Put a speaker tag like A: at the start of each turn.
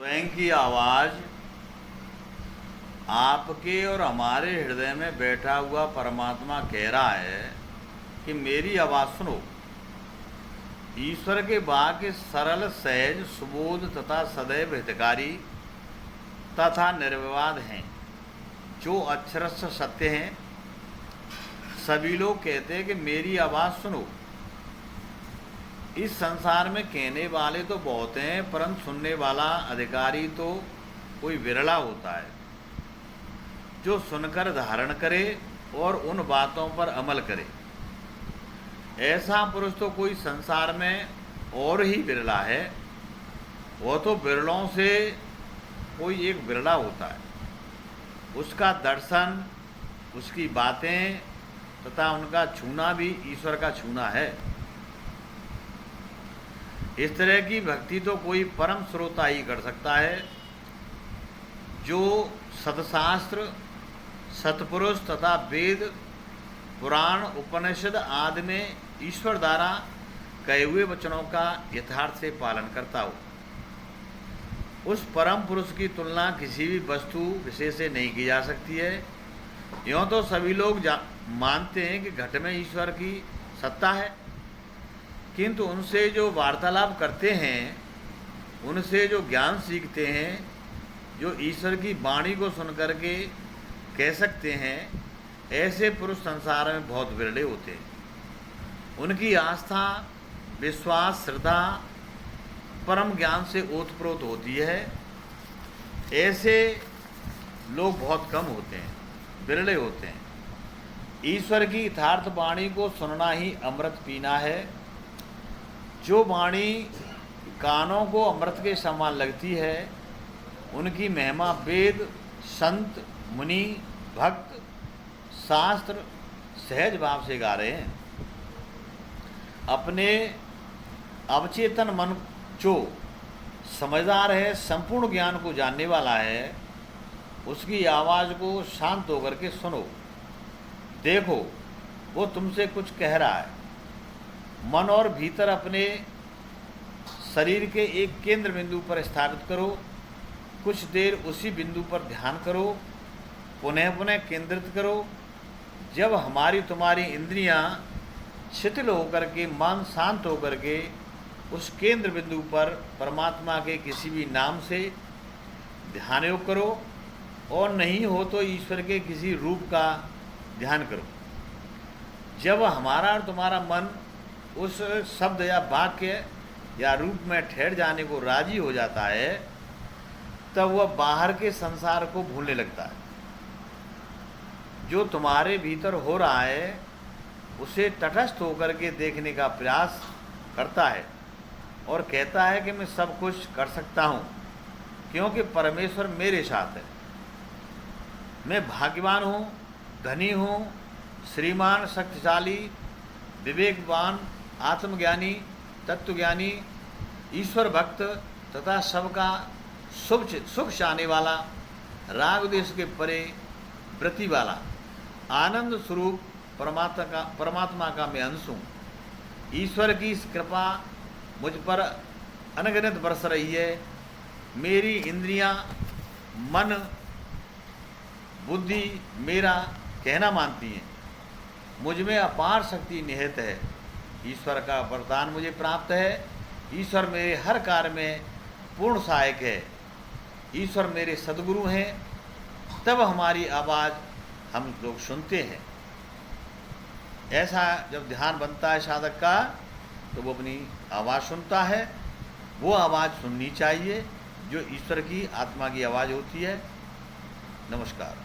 A: स्वयं की आवाज आपके और हमारे हृदय में बैठा हुआ परमात्मा कह रहा है कि मेरी आवाज़ सुनो। ईश्वर के वाक्य सरल, सहज, सुबोध तथा सदैव हितकारी तथा निर्विवाद हैं, जो अक्षरश सत्य हैं। सभी लोग कहते हैं कि मेरी आवाज़ सुनो। इस संसार में कहने वाले तो बहुत हैं, परंतु सुनने वाला अधिकारी तो कोई विरला होता है, जो सुनकर धारण करे और उन बातों पर अमल करे। ऐसा पुरुष तो कोई संसार में और ही विरला है। वह तो विरलों से कोई एक विरला होता है। उसका दर्शन, उसकी बातें तथा उनका छूना भी ईश्वर का छूना है। इस तरह की भक्ति तो कोई परम श्रोता ही कर सकता है, जो सतशास्त्र, सतपुरुष तथा वेद, पुराण, उपनिषद आदि में ईश्वर द्वारा कहे हुए वचनों का यथार्थ से पालन करता हो। उस परम पुरुष की तुलना किसी भी वस्तु विशेष से नहीं की जा सकती है। यूँ तो सभी लोग मानते हैं कि घट में ईश्वर की सत्ता है, किंतु उनसे जो वार्तालाप करते हैं, उनसे जो ज्ञान सीखते हैं, जो ईश्वर की वाणी को सुन करके कह सकते हैं, ऐसे पुरुष संसार में बहुत विरले होते हैं। उनकी आस्था, विश्वास, श्रद्धा परम ज्ञान से ओतप्रोत होती है। ऐसे लोग बहुत कम होते हैं, विरले होते हैं। ईश्वर की यथार्थ वाणी को सुनना ही अमृत पीना है। जो वाणी कानों को अमृत के समान लगती है, उनकी महिमा वेद, संत, मुनि, भक्त, शास्त्र सहज भाव से गा रहे हैं। अपने अवचेतन मन जो समझदार है, संपूर्ण ज्ञान को जानने वाला है, उसकी आवाज़ को शांत होकर के सुनो। देखो, वो तुमसे कुछ कह रहा है। मन और भीतर अपने शरीर के एक केंद्र बिंदु पर स्थापित करो। कुछ देर उसी बिंदु पर ध्यान करो, पुनः पुनः केंद्रित करो। जब हमारी तुम्हारी इंद्रियां शिथिल होकर के, मन शांत होकर के उस केंद्र बिंदु पर परमात्मा के किसी भी नाम से ध्यान योग करो, और नहीं हो तो ईश्वर के किसी रूप का ध्यान करो। जब हमारा और तुम्हारा मन उस शब्द या वाक्य या रूप में ठहर जाने को राजी हो जाता है, तब वह बाहर के संसार को भूलने लगता है। जो तुम्हारे भीतर हो रहा है, उसे तटस्थ होकर के देखने का प्रयास करता है और कहता है कि मैं सब कुछ कर सकता हूँ, क्योंकि परमेश्वर मेरे साथ है। मैं भाग्यवान हूँ, धनी हूँ, श्रीमान, शक्तिशाली, विवेकवान, आत्मज्ञानी, तत्वज्ञानी, ईश्वर भक्त तथा सबका सुख चाहने वाला, राग द्वेष के परे वृत्ति वाला, आनंद स्वरूप परमात्मा का मैं अंश हूँ। ईश्वर की इस कृपा मुझ पर अनगिनत बरस रही है। मेरी इंद्रियां, मन, बुद्धि मेरा कहना मानती हैं। मुझ में अपार शक्ति निहित है। ईश्वर का वरदान मुझे प्राप्त है। ईश्वर मेरे हर कार्य में पूर्ण सहायक है। ईश्वर मेरे सद्गुरु हैं। तब हमारी आवाज़ हम लोग सुनते हैं। ऐसा जब ध्यान बनता है साधक का, तो वो अपनी आवाज़ सुनता है। वो आवाज़ सुननी चाहिए जो ईश्वर की आत्मा की आवाज़ होती है। नमस्कार।